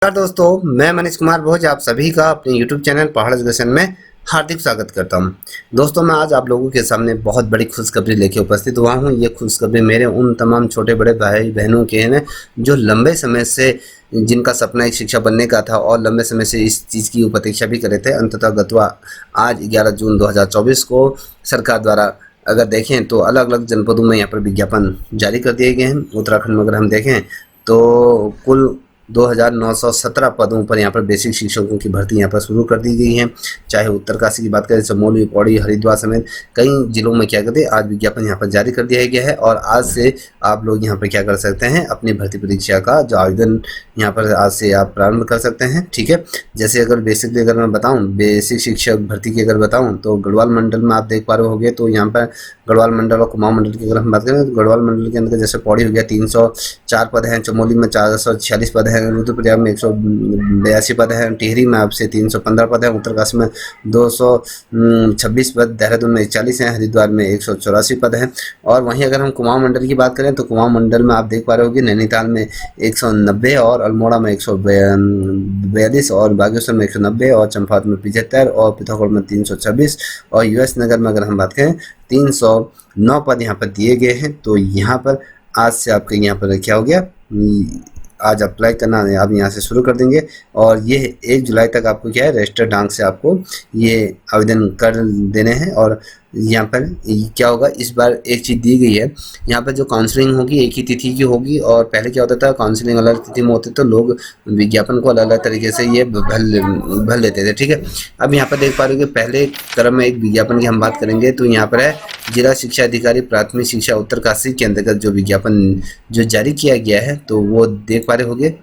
नमस्कार दोस्तों, मैं मनीष कुमार भोज आप सभी का अपने YouTube चैनल पहाड़ एजुकेशन में हार्दिक स्वागत करता हूं। दोस्तों, मैं आज आप लोगों के सामने बहुत बड़ी खुशखबरी लेके उपस्थित हुआ हूं। ये खुशखबरी मेरे उन तमाम छोटे बड़े भाई बहनों के हैं जो लंबे समय से जिनका सपना एक शिक्षक बनने का था और लंबे समय से इस चीज़ की प्रतीक्षा भी करे थे। अंततः गतवा आज 11 जून 2024 को सरकार द्वारा अगर देखें तो अलग अलग जनपदों में यहाँ पर विज्ञापन जारी कर दिए गए हैं। उत्तराखंड में अगर हम देखें तो कुल 2917 पदों पर यहाँ पर बेसिक शिक्षकों की भर्ती यहाँ पर शुरू कर दी गई है। चाहे उत्तरकाशी की बात करें, चमोली, पौड़ी, हरिद्वार समेत कई जिलों में क्या कहते हैं आज विज्ञापन यहाँ पर जारी कर दिया गया है। और आज से आप लोग यहाँ पर क्या कर सकते हैं, अपनी भर्ती परीक्षा का जो आवेदन यहाँ पर आज से आप प्रारंभ कर सकते हैं। ठीक है, जैसे अगर बेसिकली अगर मैं बताऊँ बेसिक शिक्षक भर्ती की अगर बताऊँ तो गढ़वाल मंडल में आप देख पा रहे होंगे। तो यहाँ पर गढ़वाल मंडल और कुमाऊं मंडल की अगर हम बात करें तो गढ़वाल मंडल के अंदर जैसे पौड़ी हो गया 304 पद हैं, चमोली में 446 पद हैं, रुद्रप्रयाग में 182 पद हैं, टिहरी में आपसे 315 पद हैं, उत्तरकाशी में 226 पद, देहरादून में 41 हैं, हरिद्वार में 184 पद हैं। और वहीं अगर हम कुमाऊं मंडल की बात करें तो कुमाऊं मंडल में आप देख पा रहे होंगे नैनीताल में 190 और अल्मोड़ा में 142 और बागेश्वर में 190 और चंपावत में 75 और पिथौरागढ़ में 326 और यूएस नगर में अगर हम बात करें 309 पद यहाँ पर दिए गए हैं। तो यहाँ पर आज से आपके यहाँ पर क्या हो गया, आज अप्लाई करना आप यहाँ से शुरू कर देंगे और ये 1 जुलाई तक आपको क्या है रजिस्टर ढंग से आपको ये आवेदन कर देने हैं। और यहाँ पर क्या होगा, इस बार एक चीज़ दी गई है, यहाँ पर जो काउंसलिंग होगी एक ही तिथि की होगी। और पहले क्या होता था काउंसलिंग अलग तिथि में होती तो लोग विज्ञापन को अलग अलग तरीके से ये भर लेते थे। ठीक है, अब यहाँ पर देख पा रहे हो कि पहले क्रम में एक विज्ञापन की हम बात करेंगे तो यहाँ पर है जिला शिक्षा अधिकारी प्राथमिक शिक्षा उत्तरकाशी के अंतर्गत जो विज्ञापन जो जारी किया गया है तो वो देख पा रहे होंगे।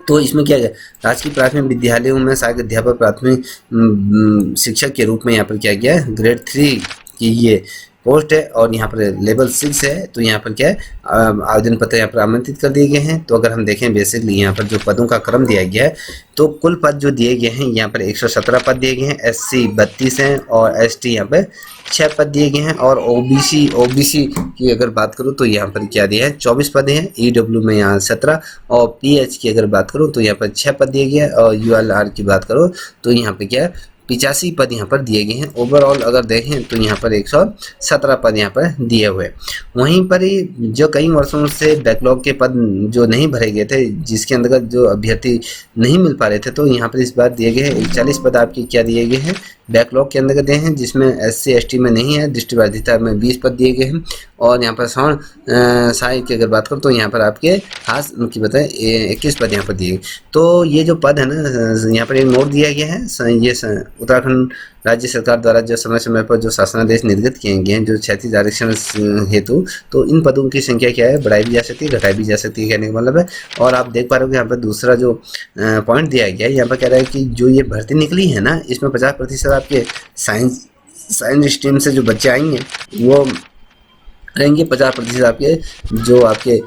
तो इसमें क्या है, राजकीय प्राथमिक विद्यालयों में सहायक अध्यापक प्राथमिक शिक्षक के रूप में यहाँ पर क्या गया है ग्रेड 3 की ये पोस्ट है और यहाँ पर लेवल 6 है। तो यहाँ पर क्या है आवेदन पत्र यहाँ पर आमंत्रित कर दिए गए हैं। तो अगर हम देखें बेसिकली यहाँ पर जो पदों का क्रम दिया गया है तो कुल पद जो दिए गए हैं यहाँ पर 117 पद दिए गए हैं, SC 32 हैं और ST यहाँ पर 6 पद दिए गए हैं। और OBC की अगर बात करूँ तो यहाँ पर क्या दिया है 24 पद हैं, EW में यहाँ 17 और PH की अगर बात करूँ तो यहाँ पर 6 पद दिए गए हैं और ULR की बात करूँ तो यहाँ पर क्या है 85 पद यहाँ पर दिए गए हैं। ओवरऑल अगर देखें तो यहाँ पर 117 पद यहाँ पर दिए हुए। वहीं पर ही जो कई वर्षों से बैकलॉग के पद जो नहीं भरे गए थे, जिसके अंतर्गत जो अभ्यर्थी नहीं मिल पा रहे थे, तो यहाँ पर इस बार दिए गए हैं 41 पद आपके क्या दिए गए हैं बैकलॉग के अंतर्गत दिए हैं, जिसमें SC ST में नहीं है, दृष्टिबाधिता में 20 पद दिए गए हैं। और यहाँ पर श्रवण सहायक की अगर बात करूँ तो यहाँ पर आपके खास उनकी बताएं 21 पद यहाँ पर दिए। तो ये जो पद है ना यहाँ पर एक नोट दिया गया है, ये उत्तराखंड राज्य सरकार द्वारा जो समय समय पर जो शासनादेश निर्गत किए गए हैं जो क्षैतिज आरक्षण हेतु, तो इन पदों की संख्या क्या है बढ़ाई भी जा सकती है घटाई भी जा सकती है कहने का मतलब है। और आप देख पा रहे हो कि यहाँ पर दूसरा जो पॉइंट दिया गया है यहाँ पर कह रहा है कि जो ये भर्ती निकली है ना इसमें 50% आपके साइंस स्ट्रीम से जो बच्चे आएंगे वो रहेंगे, 50% आपके जो आपके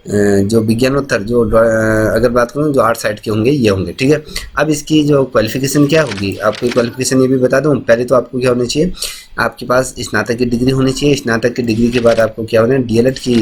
जो विज्ञानोत्तर जो अगर बात करूँ जो आर्ट साइड के होंगे ये होंगे। ठीक है, अब इसकी जो क्वालिफिकेशन क्या होगी, आपकी क्वालिफिकेशन ये भी बता दूँ। पहले तो आपको क्या होना चाहिए, आपके पास स्नातक की डिग्री होनी चाहिए। स्नातक की डिग्री के बाद आपको क्या होना है DLED की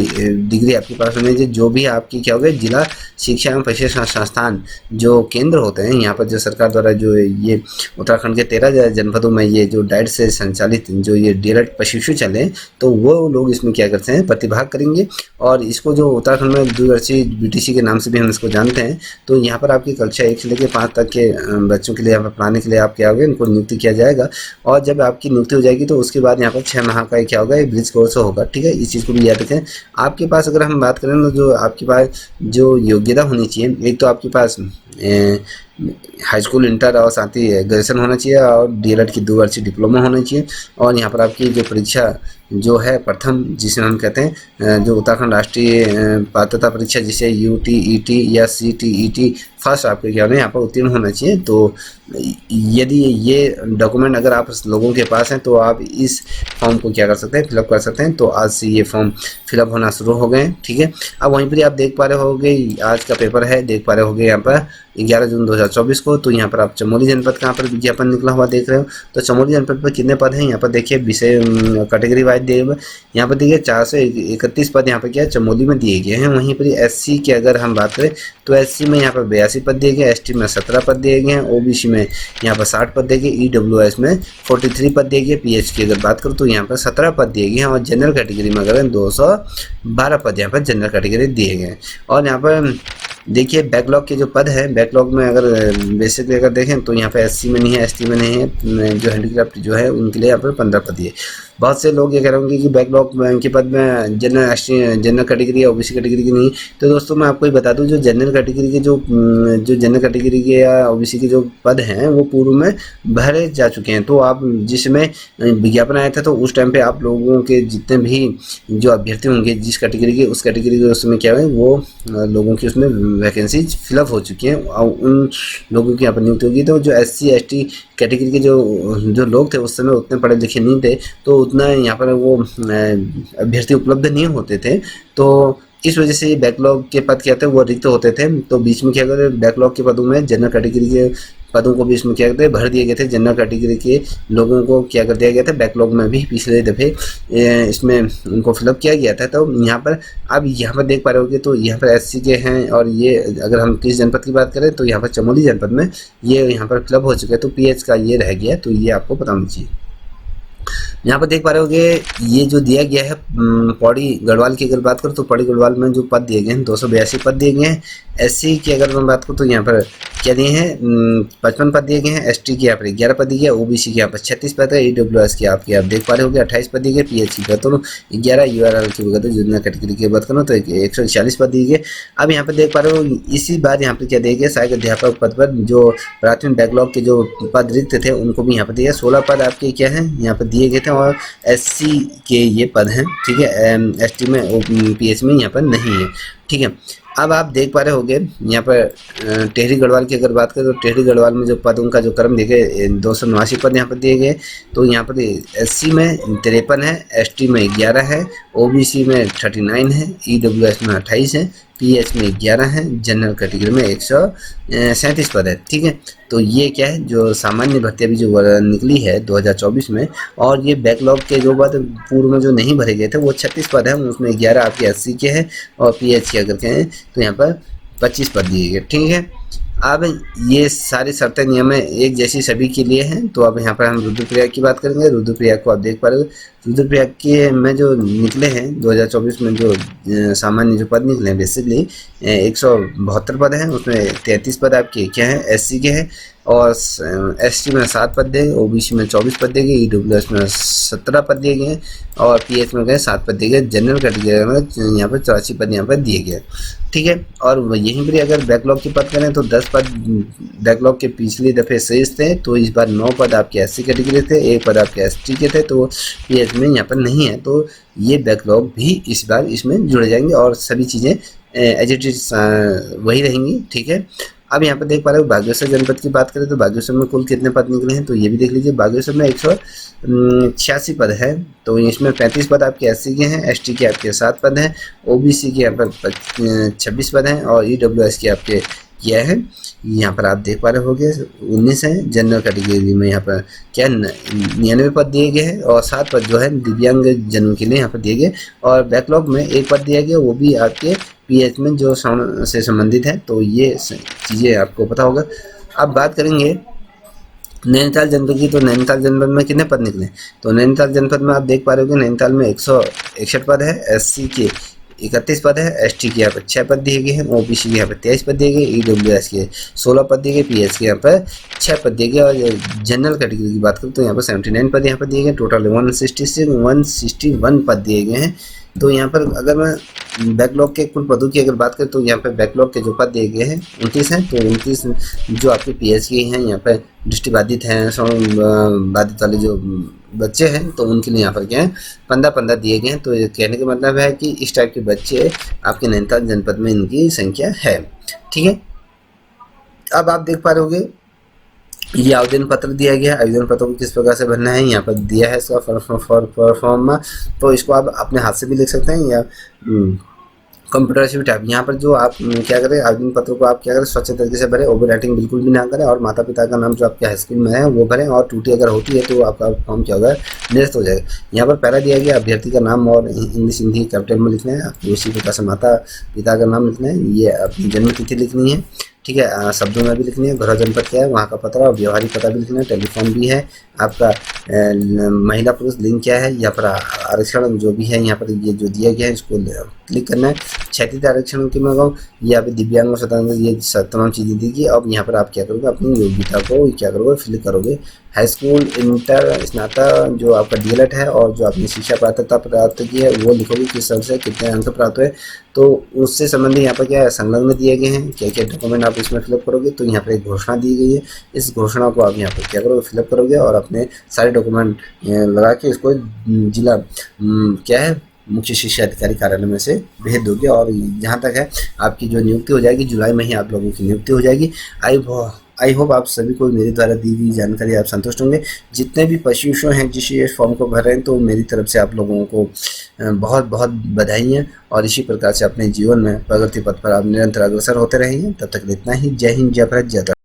डिग्री आपके पास होनी चाहिए। जो भी आपकी क्या होगा जिला शिक्षा एवं प्रशिक्षण संस्थान जो केंद्र होते हैं यहाँ पर जो सरकार द्वारा जो ये उत्तराखंड के 13 जनपदों में ये जो डाइट से संचालित जो ये DLED प्रशिक्षु चले तो वो लोग इसमें क्या करते हैं प्रतिभाग करेंगे। और इसको जो उत्तराखंड में 2 वर्षीय BTC के नाम से भी हम इसको जानते हैं। तो यहाँ पर आपकी कक्षा 1 से लेकर 5 तक के बच्चों के लिए यहाँ पर पढ़ाने के लिए आप क्या होगा इनको नियुक्ति किया जाएगा। और जब आपकी नियुक्ति हो जाएगी तो उसके बाद यहाँ पर 6 माह का क्या होगा ब्रिज कोर्स होगा। ठीक है, इस चीज़ को भी याद रखें। आपके पास अगर हम बात करें तो जो आपके पास जो योग्यता होनी चाहिए, एक तो आपके पास हाई स्कूल इंटर और साथ ही ग्रेजुएशन होना चाहिए और DLED की 2 वर्षीय डिप्लोमा होना चाहिए। और यहाँ पर आपकी जो परीक्षा जो है प्रथम जिसे हम कहते हैं जो उत्तराखंड राष्ट्रीय पात्रता परीक्षा जिसे UTET या CTET फर्स्ट आपके क्या होना है यहाँ पर उत्तीर्ण होना चाहिए। तो यदि ये डॉक्यूमेंट अगर आप लोगों के पास हैं तो आप इस फॉर्म को क्या कर सकते हैं फिलअप कर सकते हैं। तो आज से ये फॉर्म फिलअप होना शुरू हो गए। ठीक है, अब वहीं पर आप देख पा रहे होंगे आज का पेपर है, देख पा रहे होंगे यहाँ पर 11 जून 2024 को। तो यहाँ पर आप चमोली जनपद कहाँ पर विज्ञापन निकला हुआ देख रहे हो। तो चमोली जनपद पर कितने पद हैं यहाँ पर देखिए विषय कैटेगरी वाइज दिए हुए यहाँ पर देखिए 431 पद यहाँ पर क्या चमोली में दिए गए हैं। वहीं पर SC की अगर हम बात करें तो एससी में यहाँ पर 82 पद दिए गए, एसटी में 17 पद दिए गए हैं, ओबीसी में यहाँ पर 60 पद दिए गए, ईडब्ल्यूएस में 43 पद दिए गए, पीएच की अगर बात करूँ तो यहाँ पर 17 पद दिए गए हैं और जनरल कैटेगरी में अगर 212 पद यहाँ पर जनरल कैटेगरी दिए गए हैं। और यहाँ पर देखिए बैकलॉग के जो पद है, बैकलॉग में अगर बेसिकली अगर देखें तो यहाँ पे एससी में नहीं है, एसटी में नहीं है, जो हैंडीक्राफ्ट जो है उनके लिए यहाँ पर 15 पद है। बहुत से लोग ये कह रहे होंगे कि बैकलॉग के पद में जनरल कैटेगरी या ओबीसी कैटेगरी की नहीं। तो दोस्तों मैं आपको ये बता दूं, जो जनरल कैटेगरी के जो जनरल कैटेगरी के या ओबीसी के जो पद हैं वो पूर्व में भरे जा चुके हैं। तो आप जिसमें विज्ञापन आया था तो उस टाइम पे आप लोगों के जितने भी जो अभ्यर्थी होंगे जिस कैटेगरी के, उस कैटेगरी के उसमें क्या है वो लोगों की उसमें वैकेंसी फिलअप हो चुकी हैं और उन लोगों की यहाँ पर नियुक्ति होगी। तो जो एससी एसटी कैटेगरी के जो लोग थे उस समय उतने पढ़े लिखे नहीं थे, तो उतना यहाँ पर वो अभ्यर्थी उपलब्ध नहीं होते थे। तो इस वजह से बैकलॉग के पद क्या थे वो रिक्त होते थे। तो बीच में क्या करते, बैकलॉग के पदों में जनरल कैटेगरी के पदों को बीच में क्या करते भर दिए गए थे। जनरल कैटेगरी के लोगों को क्या कर दिया गया था, बैकलॉग में भी पिछले दफ़े इसमें उनको फिलअप किया गया था। तो यहाँ पर अब यहाँ पर देख पा रहे होगे तो यहाँ पर एससी के हैं और ये अगर हम किस जनपद की बात करें तो यहाँ पर चमोली जनपद में ये यहाँ पर फिलअप हो चुका है। तो पीएच का ये रह गया, तो ये आपको पता होना चाहिए। यहाँ पर देख पा रहे होगे ये जो दिया गया है पौड़ी गढ़वाल की अगर बात करूँ तो पौड़ी गढ़वाल में जो पद दिए गए हैं 282 पद दिए गए हैं। एससी की अगर मैं बात करूँ तो यहाँ पर क्या दिए हैं 55 पद दिए गए हैं, एसटी की यहाँ पर 11 पद दिए गए, ओबीसी के यहाँ पर 36 पद है, ईडब्ल्यूएस की आपके आप देख पा रहे होगे 28 पद दिए गए, पीएच की बात करूँ 11, यूआरएल की बात जनरल कैटेगरी की बात करूँ तो 140 पद दिए गए। अब यहाँ पर देख पा रहे हो इसी बार यहाँ पर क्या दिए गए, सहायक अध्यापक पद पर जो प्राथमिक बैकलॉग के जो पद रिक्त थे उनको भी यहाँ पर दिए 16 पद आपके क्या है यहाँ पर दिए गए थे और एससी के ये पद हैं, ठीक है। एसटी में पीएच में यहाँ पर नहीं है, ठीक है। अब आप देख पा रहे होंगे यहाँ पर टेहरी गढ़वाल की अगर बात करें तो टेहरी गढ़वाल में जो पदों का जो क्रम दिए गए 289 पद यहाँ पर दिए गए। तो यहाँ पर एससी में 53 है, एसटी में 11 है, ओबीसी में 39 है, ईडब्ल्यूएस में 28 है, पीएच में 11 है, जनरल कैटेगरी में 137 पद है, ठीक है। तो ये क्या है जो सामान्य भर्ती अभी जो निकली है 2024 में, और ये बैकलॉग के जो पद पूर्व में जो नहीं भरे गए थे वो 36 पद है, उसमें 11 आपके एससी के हैं और पीएच के अगर कहें तो यहाँ पर 25 पद दिए गए, ठीक है। अब ये सारी शर्तें नियम एक जैसी सभी के लिए हैं। तो अब यहाँ पर हम रुद्रप्रयाग की बात करेंगे। रुद्रप्रयाग को आप देख पा रहे हो, रुद्रप्रयाग के में जो निकले हैं 2024 में जो सामान्य जो पद निकले हैं बेसिकली 172 पद हैं, उसमें 33 पद आपके क्या हैं एससी के हैं और एसटी में 7 पद दिए, ओबीसी में 24 पद दिए गए, ईडब्ल्यूएस में 17 पद दिए गए और पीएच में गए 7 पद दिए गए, जनरल कैटेगरी में यहाँ पर 84 पद यहाँ पर दिए गए, ठीक है। और यहीं पर अगर बैकलॉग की बात करें तो 10 पद बैकलॉग के पिछली दफ़े शेष थे, तो इस बार 9 पद आपके एससी कैटेगरी थे, 1 पद आपके एसटी के थे, तो पीएच में यहाँ पर नहीं है। तो ये बैकलॉग भी इस बार इसमें जुड़े जाएंगे और सभी चीज़ें एज इट इज वही रहेंगी, ठीक है। अब यहाँ पर देख पा रहे हो बागेश्वर जनपद की बात करें तो बागेश्वर में कुल कितने पद निकले हैं तो ये भी देख लीजिए। बागेश्वर में 186 पद है, तो इसमें 35 पद आपके एससी के हैं, एसटी के आपके 7 पद हैं, ओबीसी के यहाँ पर 26 पद हैं और ईडब्ल्यूएस के आपके क्या है यहाँ पर आप देख पा रहे होंगे 19 है। जनरल कैटेगरी में यहाँ पर क्या 99 पद दिए गए हैं और 7 पद जो है दिव्यांग जनों के लिए यहाँ पर दिए गए और बैकलॉग में 1 पद दिया गया, वो भी आपके पीएच में जो साउंड से संबंधित है। तो ये चीज़ें आपको पता होगा। अब बात करेंगे नैनीताल जनपद की, तो नैनीताल जनपद में कितने पद निकले तो नैनीताल जनपद में आप देख पा रहे हो कि नैनीताल में 161 पद है, एससी के 31 पद है, एसटी के यहाँ पर 6 पद दिए गए हैं, ओबीसी के यहाँ पर 23 पद दिए गए, ईडब्ल्यूएस के 16 पद दिए गए, पीएच के यहाँ पर 6 पद दिए गए और जनरल कैटेगरी की बात करें तो यहाँ पर 79 पद यहाँ पर दिए गए, टोटल 161 पद दिए गए हैं। तो यहाँ पर अगर मैं बैकलॉग के कुल पदों की अगर बात करें तो यहाँ पर बैकलॉग के जो पद दिए गए हैं 29 हैं, तो 29 जो आपके पीएच के हैं यहाँ पर दृष्टिबाधित हैं, बाधित वाले जो बच्चे हैं तो उनके लिए यहाँ पर क्या है 15-15 दिए गए हैं। तो ये कहने का मतलब है कि इस टाइप के बच्चे आपके नैनीताल जनपद में इनकी संख्या है, ठीक है। अब आप देख पा रहे होंगे ये आवेदन पत्र दिया गया, आवेदन पत्र को किस प्रकार से भरना है यहाँ पर दिया है इसका फॉर फॉर्म, तो इसको आप अपने हाथ से भी लिख सकते हैं या कंप्यूटर टाइप यहाँ पर जो आप क्या करें, आवेदन पत्र को आप क्या करें स्वच्छ तरीके से भरें, ओवर राइटिंग बिल्कुल भी ना करें, और माता पिता का नाम जो आपके हाई स्कूल में है वो भरें, और त्रुटि अगर होती है तो आपका फॉर्म क्या होगा, निरस्त हो जाएगा। यहाँ पर पहला दिया गया अभ्यर्थी का नाम और इंग्लिश हिंदी कैपिटल में लिखना है, उसी प्रकार से माता पिता का नाम लिखना है, ये अपनी जन्म तिथि लिखनी है, ठीक है, शब्दों में भी लिखनी है, गृह जनपद क्या है वहाँ का पता और व्यवहारिक पता भी लिखना है, टेलीफोन भी है आपका, महिला पुरुष लिंग क्या है, यहाँ पर आरक्षण जो भी है यहाँ पर ये जो दिया गया है इसको क्लिक करना है। क्षैतिज आरक्षण की मंगाओ, यहाँ पे दिव्यांग और स्वतंत्र ये तमाम चीज़ें दीजिए। अब यहाँ पर आप क्या करोगे, अपनी योग्यता को क्या करोगे, फिल करोगे। हाई स्कूल, इंटर, स्नातक जो आपका डीएलएड है और जो आपने शिक्षा पात्रता प्राप्त की है वो लिखोगे, किस साल से कितने अंक प्राप्त हुए, तो उससे संबंधित यहाँ पर क्या है संलग्न दिए गए हैं, क्या क्या डॉक्यूमेंट आप इसमें फिलअप करोगे। तो यहाँ पर एक घोषणा दी गई है, इस घोषणा को आप यहाँ पर क्या करोगे, फिलअप करोगे और अपने सारे डॉक्यूमेंट लगा के इसको जिला क्या है मुख्य शिक्षा अधिकारी कार्यालय में से भेज दोगे। और जहाँ तक है आपकी जो नियुक्ति हो जाएगी, जुलाई में ही आप लोगों की नियुक्ति हो जाएगी। आई होप आप सभी को मेरे द्वारा दी गई जानकारी आप संतुष्ट होंगे। जितने भी पशु हैं जिस फॉर्म को भर रहे हैं, तो मेरी तरफ से आप लोगों को बहुत बहुत बधाई है, और इसी प्रकार से अपने जीवन में प्रगति पथ पर आप निरंतर अग्रसर होते रहेंगे। तब तक इतना ही। जय हिंद, जय भारत, जय।